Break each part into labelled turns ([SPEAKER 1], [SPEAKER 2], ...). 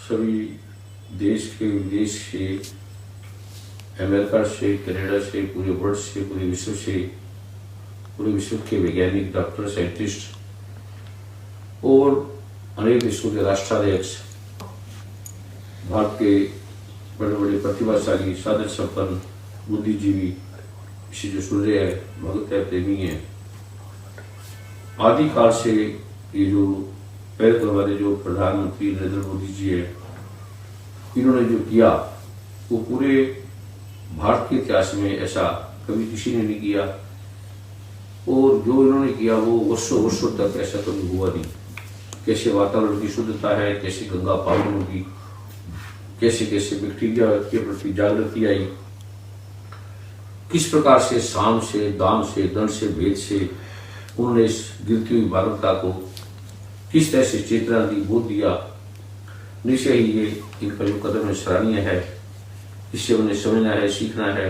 [SPEAKER 1] सभी देश के विदेश से, अमेरिका से, कनाडा से, पूरे वर्ल्ड से, पूरे विश्व के वैज्ञानिक, डॉक्टर, साइंटिस्ट और अनेक देशों के राष्ट्राध्यक्ष, भारत के बड़े बड़े प्रतिभाशाली, साधन संपन्न, बुद्धिजीवी, इसे जो सुन रहे हैं, भगत है, प्रेमी है, आदिकाल से ये जो पहले तो हमारे जो प्रधानमंत्री नरेंद्र मोदी जी है, इन्होंने जो किया वो पूरे भारत के इतिहास में ऐसा कभी किसी ने नहीं किया, और जो इन्होंने किया वो वर्षों वर्षों तक ऐसा कभी हुआ नहीं। कैसे वातावरण की शुद्धता है, कैसे गंगा पावन होगी, कैसे कैसे बैक्टीरिया के प्रति जागृति आई, किस प्रकार से साम से, दाम से, दंड से, भेद से उन्होंने इस गिरती हुई मानवता को किस तरह से चेतना दी, बोध दिया। निश्चय ही ये इनका जो कदम है सराहनीय है, इससे उन्हें समझना है, सीखना है।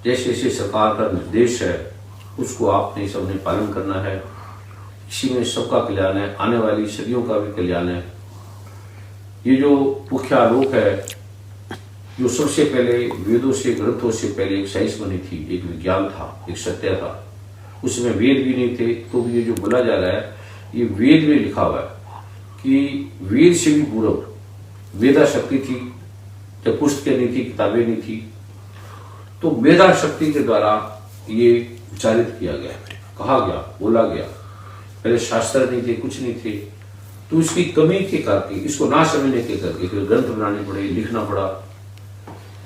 [SPEAKER 1] जैसे जैसे सरकार का निर्देश है उसको आपने सबने पालन करना है। इसी में सबका कल्याण है, आने वाली सदियों का भी कल्याण है। ये जो मुख्य आलोक है, जो सबसे पहले वेदों से, ग्रंथों से पहले एक साइंस बनी थी, एक विज्ञान था, एक सत्य था, उसमें वेद भी नहीं थे, तो ये जो बोला जा रहा है ये वेद में लिखा हुआ है कि वेद से भी पूर्व वेदा शक्ति थी। जब पुस्तकें नहीं थी, किताबें नहीं थी, तो वेदा शक्ति के द्वारा ये उच्चारित किया गया, कहा गया, बोला गया। पहले शास्त्र नहीं थे, कुछ नहीं थे, तो इसकी कमी के करके, इसको ना समझने के करके फिर ग्रंथ बनाने पड़े, लिखना पड़ा,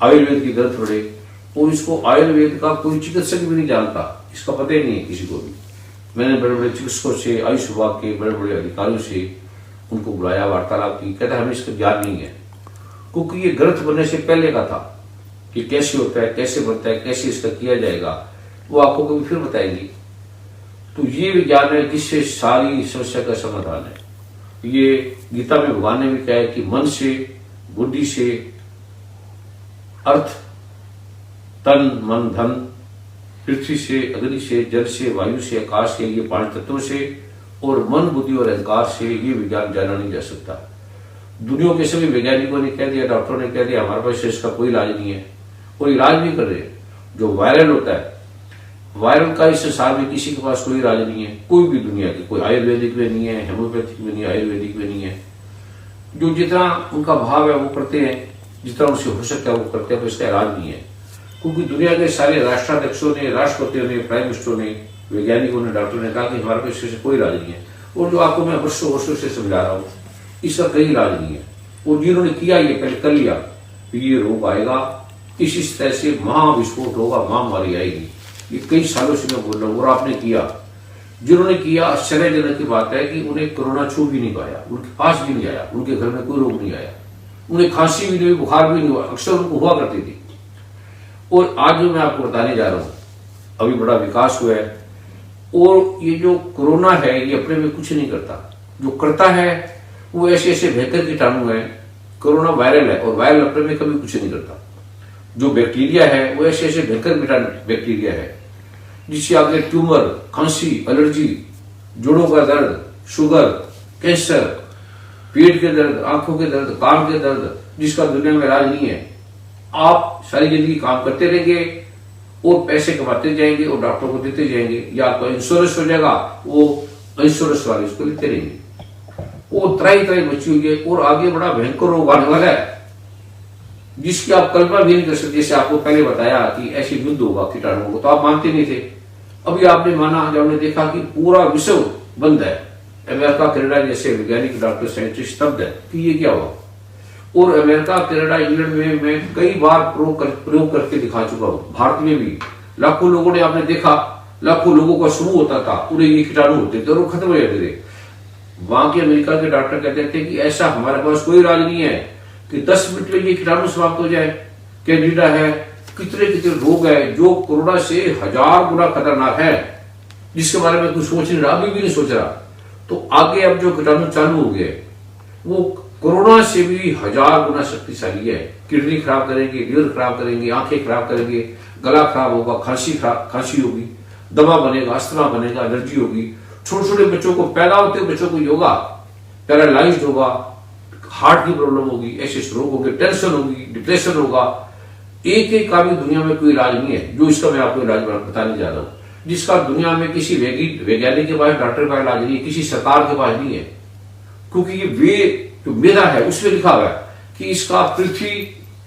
[SPEAKER 1] आयुर्वेद के ग्रंथ पड़े, और इसको आयुर्वेद का कोई चिकित्सक भी नहीं जानता, इसका पता ही नहीं है किसी को भी। मैंने बड़े बड़े चिकित्सकों से, आयुष विभाग के बड़े बड़े अधिकारियों से उनको बुलाया, वार्तालाप की, कहता हमें इसका ज्ञान नहीं है, क्योंकि ये ग्रंथ बनने से पहले का था कि कैसे होता है, कैसे बनता है, कैसे इसका किया जाएगा, वो आपको कभी फिर बताएंगे। तो ये विज्ञान है जिससे सारी समस्या का समाधान है। ये गीता में भगवान ने भी कहा है कि मन से, बुद्धि से, अर्थ, तन, मन, धन, पृथ्वी से, अग्नि से, जल से, वायु से, आकाश से, ये 5 तत्वों से और मन, बुद्धि और अहंकार से ये विज्ञान जाना नहीं जा सकता। दुनिया के सभी वैज्ञानिकों ने कह दिया, डॉक्टरों ने कह दिया, हमारे पास इसका कोई इलाज नहीं है, और इलाज भी कर रहे हैं। जो वायरल होता है, वायरल का इस संसार में किसी के पास कोई इलाज नहीं है, कोई भी दुनिया के, कोई आयुर्वेदिक में नहीं है, हेमोपैथिक में नहीं है, आयुर्वेदिक में नहीं है। जो जितना उनका भाव है वो करते हैं, जितना उनसे हो सकता है वो करते हैं, तो इसका इलाज नहीं है। क्योंकि दुनिया के सारे राष्ट्राध्यक्षों ने, राष्ट्रपतियों ने, प्राइम मिनिस्टरों ने, वैज्ञानिकों ने, डॉक्टरों ने कहा कि हमारे पास इससे कोई इलाज नहीं है। और जो आपको मैं वर्षों वर्षों से समझा रहा हूँ, इसका कहीं इलाज नहीं है। और जिन्होंने किया, ये पहले कर लिया, ये रोग आएगा, इस तरह से महाविस्फोट होगा, महामारी आएगी, ये कई सालों से मैं बोल रहा हूँ, और आपने किया। जिन्होंने किया, आश्चर्यजनक की बात है कि उन्हें कोरोना छू भी नहीं पाया, उनके पास भी नहीं आया, उनके घर में कोई रोग नहीं आया, उन्हें खांसी भी नहीं हुई, बुखार भी नहीं हुआ, अक्सर उनको हुआ करती थी। और आज जो मैं आपको बताने जा रहा हूं, अभी बड़ा विकास हुआ है, और ये जो कोरोना है ये अपने में कुछ नहीं करता। जो करता है वो ऐसे ऐसे भयंकर कीटाणु है। कोरोना वायरल है, और वायरल अपने में कभी कुछ नहीं करता। जो बैक्टीरिया है वो ऐसे ऐसे भयंकर बैक्टीरिया है जिससे आगे ट्यूमर, खांसी, एलर्जी, जोड़ों का दर्द, शुगर, कैंसर, पेट के दर्द, आंखों के दर्द, कान के दर्द, जिसका दुनिया में इलाज नहीं है। आप सारी जिंदगी काम करते रहेंगे और पैसे कमाते जाएंगे और डॉक्टर को देते जाएंगे, या आपका इंश्योरेंस हो जाएगा, वो इंश्योरेंस वाले उसको लेते रहेंगे। वो त्राई त्राई मची हुई है, और आगे बड़ा भयंकर रोग आने वाला है जिसकी आप कल्पना भी नहीं कर सकते। जैसे आपको पहले बताया कि ऐसी युद्ध होगा कीटाणुओं को, तो आप मानते नहीं थे। अभी आपने माना जब हमने देखा कि पूरा विश्व बंद है, अमेरिका, कनाडा जैसे वैज्ञानिक, डॉक्टर, साइंटिस्ट स्तब्ध है कि ये क्या हुआ। और अमेरिका, कनाडा, इंग्लैंड में मैं कई बार प्रयोग करके दिखा चुका हूं, भारत में भी लाखों लोगों ने, आपने देखा, लाखों लोगों का समूह होता था, पूरे ये कीटाणु होते थे और वो खत्म हो जाते थे। वहां के अमेरिका के डॉक्टर कहते थे कि ऐसा हमारे पास कोई इलाज नहीं है कि 10 मिनट में ये कीटाणु समाप्त हो जाए। कैंडिडा है, कितने कितने रोग है जो कोरोना से 1000 गुना खतरनाक है, जिसके बारे में कुछ सोच नहीं रहा, अभी भी नहीं सोच रहा। तो आगे अब जो कीटाणु चालू हो गए वो कोरोना से भी 1000 गुना शक्तिशाली है। किडनी खराब करेंगे, लीवर खराब करेंगे, आंखें खराब करेंगे, गला खराब होगा, खांसी होगी, दमा बनेगा, अस्थमा बनेगा, एलर्जी होगी। छोटे छोटे बच्चों को, पैदा होते बच्चों को होगा, पैरालाइज्ड होगा, हार्ट की प्रॉब्लम होगी, ऐसे स्ट्रोक होंगे, टेंशन होगी, डिप्रेशन होगा। एक एक का भी दुनिया में कोई इलाज नहीं है, जो इसका मैं आपको इलाज बताने जा रहा हूं, जिसका दुनिया में किसी वैज्ञानिक के पास, डॉक्टर का इलाज नहीं है, किसी सरकार के पास नहीं है। क्योंकि ये वे जो वेदा है उसमें लिखा हुआ है कि इसका पृथ्वी,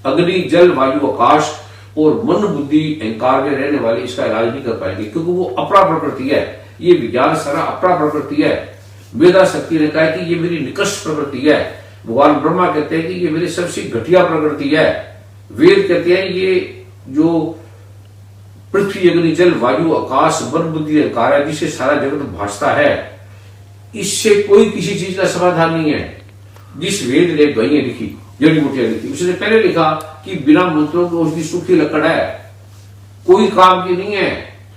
[SPEAKER 1] अग्नि, जल, वायु, आकाश और मन, बुद्धि, अहंकार में रहने वाले इसका इलाज नहीं कर पाएंगे, क्योंकि वो अपरा प्रकृति है। ये विज्ञान सारा अपरा प्रकृति है। वेदा शक्ति ने कहा कि ये मेरी निकृष्ट प्रकृति है। भगवान ब्रह्मा कहते हैं कि ये मेरी सबसे घटिया प्रकृति है। वेद कहते हैं ये जो पृथ्वी, अग्नि, जल, वायु, आकाश, मन, बुद्धि, अहंकार है, जिससे सारा जगत भासता है, इससे कोई किसी चीज का समाधान नहीं है। जिस वेद ने दवाइयां लिखी, जड़ी बूटियां लिखी, उसने पहले लिखा कि बिना मंत्रों के उसकी सूखी लकड़ है, कोई काम की नहीं है।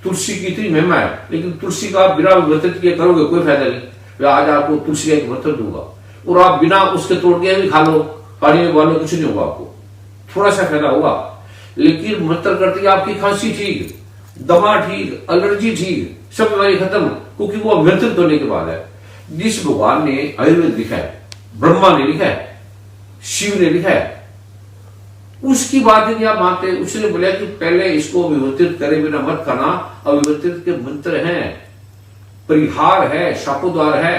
[SPEAKER 1] तुलसी की इतनी महिमा है, लेकिन तुलसी का बिना विवर्तित किए करोगे कोई फायदा नहीं। मैं आज आपको तुलसी का एक मंत्र दूंगा और आप बिना उसके तोड़ के भी खा लो, पानी में डालो, कुछ नहीं होगा, आपको थोड़ा सा फायदा होगा। लेकिन मंत्र करती है आपकी खांसी ठीक, दमा ठीक, एलर्जी ठीक, सब बीमारी खत्म, क्योंकि वो अव्यर्थित होने के बाद है। जिस भगवान ने आयुर्वेद लिखा है, ब्रह्मा ने लिखा है, शिव ने लिखा है, उसकी बात यदि आप मानते हैं, उसने बोला कि पहले इसको विवर्तित करे बिना मत खाना। अविवर्तित के मंत्र हैं, परिहार है, शापोद्वार है,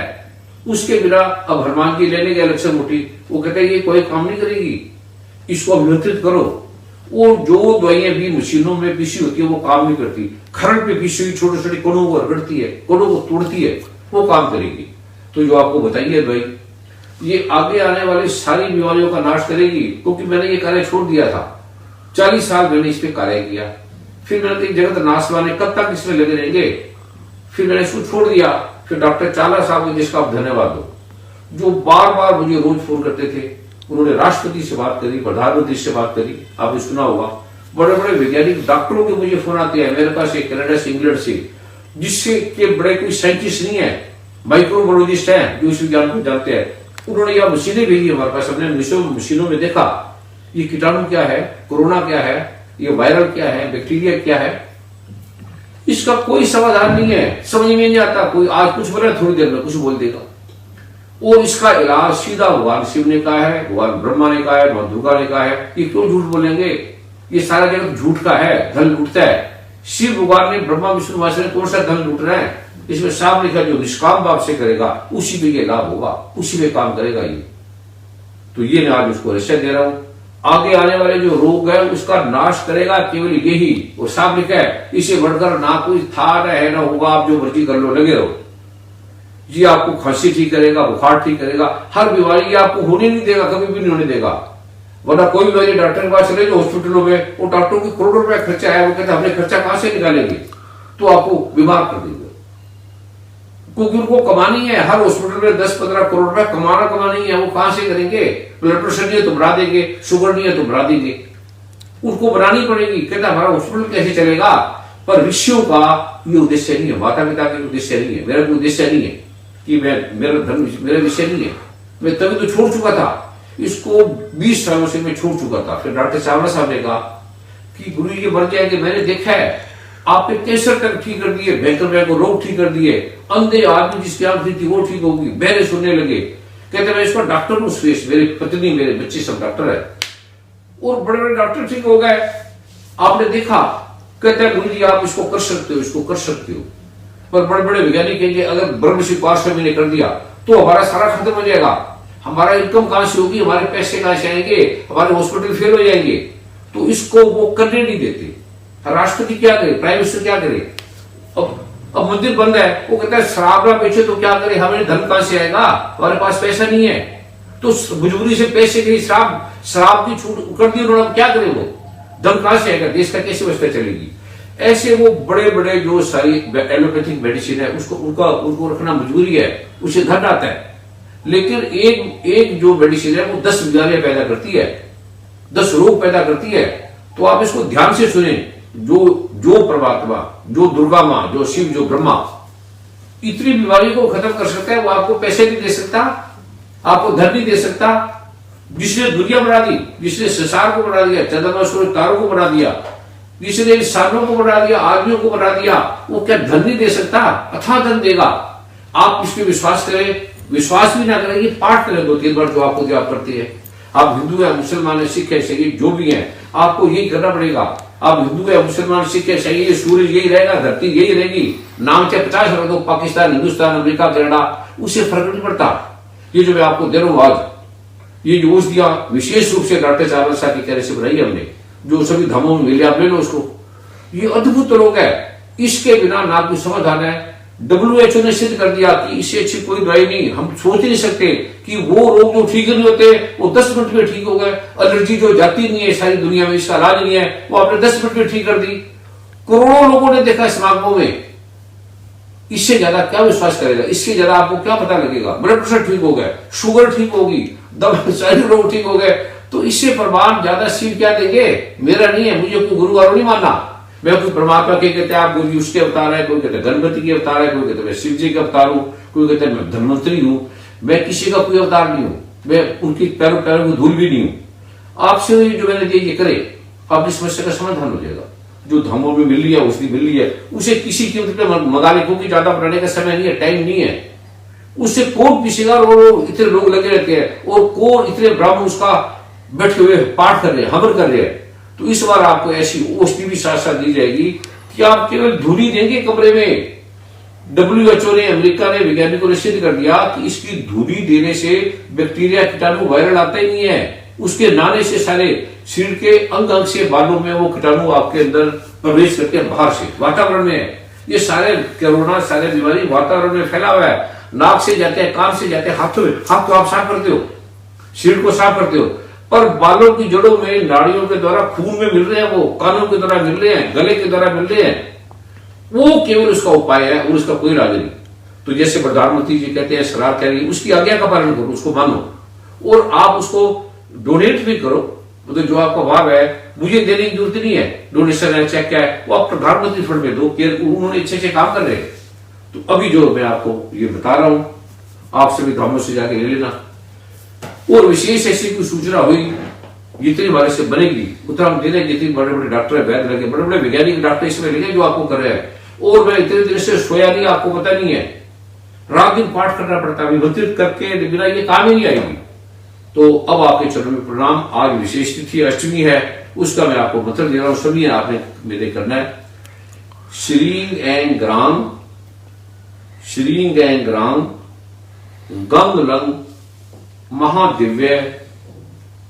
[SPEAKER 1] उसके बिना अब हनुमान जी लेने के लक्ष्य मोटी, वो कहते हैं ये कोई काम नहीं करेगी, इसको अविवर्तित करो। वो जो दवाइयां भी मशीनों में पीसी होती है वो काम नहीं करती, खरड़ पे पीसी हुई छोटी छोटी कोनों को रगड़ती है, कोनों को तोड़ती है, वो काम करेगी। तो जो आपको बताइए दवाई, ये आगे आने वाली सारी बीमारियों का नाश करेगी। क्योंकि मैंने ये कार्य छोड़ दिया था, 40 साल मैंने इस पे कार्य किया, फिर मैंने जगत नाशवाने कब तक इसमें लगे रहेंगे, फिर मैंने इसको छोड़ दिया। फिर डॉक्टर चाला साहब को, जिसका आप धन्यवाद दो, जो बार बार मुझे रोज फोन करते थे, उन्होंने राष्ट्रपति से बात करी, प्रधानमंत्री से बात करी, आपने सुना होगा। बड़े बड़े वैज्ञानिक डॉक्टरों के मुझे फोन आते हैं अमेरिका से, कनाडा से, इंग्लैंड से, जिससे के बड़े कोई साइंटिस्ट नहीं है, माइक्रोबायोलॉजिस्ट है, जो इस विज्ञान को जानते हैं। उन्होंने यह मशीनें भेजी हमारे पास, हमने मशीनों में देखा ये कीटाणु क्या है, कोरोना क्या है, ये वायरल क्या है, बैक्टीरिया क्या है, इसका कोई समाधान नहीं है, समझ में नहीं आता। कोई आज कुछ बोले, थोड़ी देर में कुछ बोल देगा। और इसका इलाज सीधा भगवान शिव ने कहा है, भगवान ब्रह्मा ने कहा है, मां दुर्गा ने कहा है। ये क्यों झूठ बोलेंगे, ये सारा जगत झूठ का है, धन लूटता है। शिव भगवान ने, ब्रह्मा विष्णु महेश्वर ने कौन सा धन लूट रहे हैं, इसमें साफ लिखा जो निष्काम भाव से करेगा उसी पे ये लाभ होगा, उसी पे काम करेगा ये। तो ये मैं आज उसको रहस्य दे रहा हूं। आगे आने वाले जो रोग है उसका नाश करेगा केवल यही, और साफ लिखा है, इसे बढ़कर ना कोई था न है, ना होगा, आप जो मर्जी कर लो, लगे रहो। ये आपको खांसी ठीक करेगा, बुखार ठीक करेगा, हर बीमारी आपको होने नहीं देगा, कभी भी नहीं होने देगा। वरना कोई बीमारी डॉक्टर के पास चले जाओ हॉस्पिटलों में, वो डॉक्टरों की करोड़ों रुपया खर्चा है, वो कहते हमने खर्चा कहां से निकालेंगे, तो आपको बीमार कर देंगे। क्योंकि उनको कमानी है, हर हॉस्पिटल में 10-15 करोड़ रुपया कमानी है, वो कहां से करेंगे। ब्लड प्रेशर नहीं है तो बढ़ा देंगे, शुगर नहीं है तो बढ़ा देंगे, उनको बनानी पड़ेगी। कहता हमारा हॉस्पिटल कैसे चलेगा। पर ऋषियों का ये उद्देश्य नहीं है, माता पिता का उद्देश्य नहीं है, मेरा कोई उद्देश्य नहीं है कि मेरा धर्म मेरा विषय नहीं है। मैं तभी तो छोड़ चुका था इसको, 20 सालों से मैं छोड़ चुका था। फिर डॉक्टर चावला साहब ने कहा कि गुरु जी मर जाएंगे, मैंने देखा है आपने कैंसर तक ठीक कर दिए, भयंकर को रोग ठीक कर दिए, अंधे आदमी जिसकी आंख थी वो ठीक होगी, बहरे सुनने लगे। कहते मैं इसका डॉक्टर हूं, मेरी पत्नी, मेरे बच्चे सब डॉक्टर है, और बड़े बड़े डॉक्टर ठीक हो गए, आपने देखा। कहते हैं गुरु जी आप इसको कर सकते हो, इसको कर सकते हो। पर बड़े बड़े वैज्ञानिक कहेंगे अगर ब्रह्म स्वीकार स्वामी ने कर दिया तो हमारा सारा खत्म हो जाएगा, हमारा इनकम कहां से होगी, हमारे पैसे कहां से आएंगे, हमारे हॉस्पिटल फेल हो जाएंगे। तो इसको वो करने नहीं देते। राष्ट्रपति क्या करे, प्राइम मिनिस्टर क्या करे। अब मंदिर बंद है, वो कहता है शराब ना बेचे तो क्या करे, हमें धन कहां से आएगा, हमारे पास पैसा नहीं है। तो मजबूरी से पैसे के शराब की छूट कर दी उन्होंने, क्या करे, वो धन कहां से आएगा, देश का कैसे व्यवस्था चलेगी। ऐसे वो बड़े बड़े जो सारी एलोपैथिक मेडिसिन है उनको रखना मजबूरी है, उसे धन आता है। लेकिन एक जो मेडिसिन है वो 10 बीमारियां पैदा करती है, 10 रोग पैदा करती है। तो आप इसको ध्यान से सुने। जो परमात्मा, जो दुर्गा मां, जो शिव, जो ब्रह्मा इतनी बीमारी को खत्म कर सकता है, वो आपको पैसे नहीं दे सकता, आपको धन नहीं दे सकता। जिसने दुनिया बना दी, जिसने संसार को बना दिया, चंद्रमा सूरज तारों को बना दिया, जिसने इंसानों को बना दिया, आदमियों को बना दिया, वो क्या धन नहीं दे सकता, अथाह धन देगा। आप इस पे विश्वास करें, विश्वास भी ना करें, ये पाठ करें 2-3 बार जो आपको आप करते हैं। आप हिंदू है, मुसलमान है, सिख है, ईसाई जो भी है, आपको यही करना पड़ेगा। आप हिंदू है, मुसलमान, सिख है, ईसाई, सूरज यही रहेगा, धरती यही रहेगी, नाम चाहे 50 रख दो, पाकिस्तान, हिंदुस्तान, अमेरिका, कनाडा, उससे फर्क नहीं पड़ता। ये जो मैं आपको दे रहा हूं आज, ये जो औषधियां विशेष रूप से डॉक्टर चावल साहब के कहने से बनाई हमने, जो सभी धामों में मिले, आप ले लो उसको। ये अद्भुत रोग है, इसके बिना ना कोई समाधान है। WHO ने सिद्ध कर दिया कि इससे अच्छी कोई दवाई नहीं। हम सोच नहीं सकते कि वो रोग जो ठीक नहीं होते वो 10 मिनट में ठीक हो गए। एलर्जी जो जाती नहीं है सारी दुनिया में, इसका इलाज नहीं है, वो आपने 10 मिनट में ठीक कर दी। करोड़ों लोगों ने देखा समागमों में। इससे ज्यादा क्या विश्वास करेगा? इससे ज्यादा आपको क्या पता लगेगा? ब्लड प्रेशर ठीक हो गया, शुगर ठीक होगी, दम सारे रोग ठीक हो गए, तो इससे प्रमाण ज्यादा शिव क्या देंगे? मेरा नहीं है, मुझे कोई गुरुवार नहीं मानना। मैं कुछ परमात्मा के कहते हैं आप गुरु उसके अवतार है, कोई कहते हैं गणपति के अवतार है, कोई कहते हैं मैं शिव जी का अवतार हूं, कोई कहते हैं मैं धन्वंतरी हूं। मैं किसी का कोई अवतार नहीं हूं, मैं उनकी पैरों की धूल भी नहीं हूं। आपसे जो मैंने दिया ये करे, आपकी समस्या का समाधान हो जाएगा। जो धामों में मिल रही है, औषधि मिल रही है, उसे किसी कीमत पे मंगा ले, क्योंकि ज्यादा बनाने का समय नहीं है, टाइम नहीं है। उससे कौन पीसेगा? और इतने लोग लगे रहते हैं, और कौन इतने ब्राह्मण उसका बैठे हुए पाठ कर रहे हैं, हवन कर रहे हैं। तो इस बार आपको ऐसी औषधि भी साथ साथ दी जाएगी कि आप केवल धूली देंगे कमरे में। WHO ने, अमेरिका ने, वैज्ञानिकों ने सिद्ध कर दिया कि इसकी धूली देने से बैक्टीरिया, कीटाणु, वायरल आता ही नहीं है। उसके नहाने से सारे शरीर के अंग अंग से, बालों में वो कीटाणु आपके अंदर प्रवेश करते हैं, बाहर से वातावरण में। ये सारे कोरोना, सारे बीमारी वातावरण में फैला हुआ है। नाक से जाते हैं, कान से जाते हैं, हाथों में, हाथ तो आप साफ करते हो, शरीर को साफ करते हो, पर बालों की जड़ों में नाड़ियों के द्वारा खून में मिल रहे हैं, वो कानों के द्वारा मिल रहे हैं, गले के द्वारा मिल रहे हैं। वो केवल उसका उपाय है और उसका कोई इलाज नहीं। तो जैसे प्रधानमंत्री जी कहते हैं, सलाह कह रही, उसकी आज्ञा का पालन करो, उसको मानो, और आप उसको डोनेट भी करो। तो जो आपका भाव है, मुझे देने की जरूरत नहीं है, डोनेशन है, चेक क्या है, वो आप प्रधानमंत्री फंड में दो, उन्होंने अच्छे काम कर रहे हैं। तो अभी जो मैं आपको ये बता रहा हूं, आप सभी धामों से जाके ले लेना। और विशेष ऐसी कोई सूचना हुई, जितनी हमारे से बनेगी उतना हम दे रहे। जितने बड़े बड़े डॉक्टर है, वैद्य लगे, बड़े बड़े वैज्ञानिक डॉक्टर इसमें लगे जो आपको कर रहे हैं। और मैं इतने दिन से सोया नहीं, आपको पता नहीं है, रात दिन पाठ करना पड़ता है, विभूतित करके बिना ये काम ही नहीं आएगी। तो अब आपके चरणों में प्रणाम। आज विशेष तिथि अष्टमी है, उसका मैं आपको मंत्र दे रहा हूं, सभी आपने मेरे करना है। श्रीं ऐं ग्राम, श्रीं ऐं ग्राम गंग लंग महादिव्य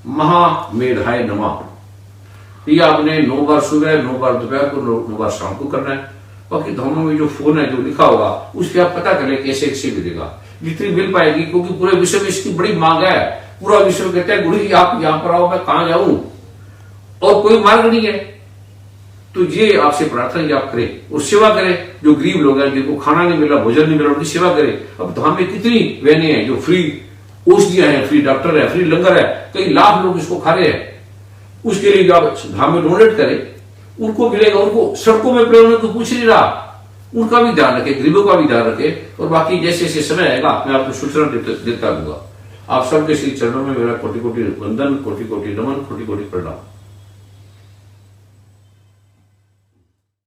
[SPEAKER 1] महामेधाय नमः। ये आपने 9 बार सुबह, 9 बार दोपहर को, 9 बार शाम को करना है। बाकी धर्मों में जो फोन है, जो लिखा होगा, उस पर आप पता कर ले कैसे कैसे मिलेगा, जितनी मिल पाएगी, क्योंकि पूरे विश्व में इसकी बड़ी मांग है। पूरा विश्व कहते हैं, गुरु जी आप यहां पर आओ, मैं कहां जाऊं, और कोई मार्ग नहीं है। तो ये आपसे प्रार्थना कि आप करें और सेवा करें। जो गरीब लोग हैं, जिनको खाना नहीं मिला, भोजन नहीं मिला, उनकी सेवा करें। अब धाम में कितनी वैने हैं जो फ्री औषधियां हैं, फ्री डॉक्टर है, फ्री लंगर है, कई लाख लोग इसको खा रहे हैं। उसके लिए आप धाम में डोनेट करें, उनको मिलेगा। उनको सड़कों में पड़े को पूछ नहीं रहा, उनका भी ध्यान रखे, गरीबों का भी ध्यान रखे। और बाकी जैसे जैसे समय आएगा मैं आपको सूचना देता दूंगा। आप सबके श्री चरणों में मेरा कोटि कोटि वंदन, कोटि कोटि नमन, कोटि कोटि प्रणाम।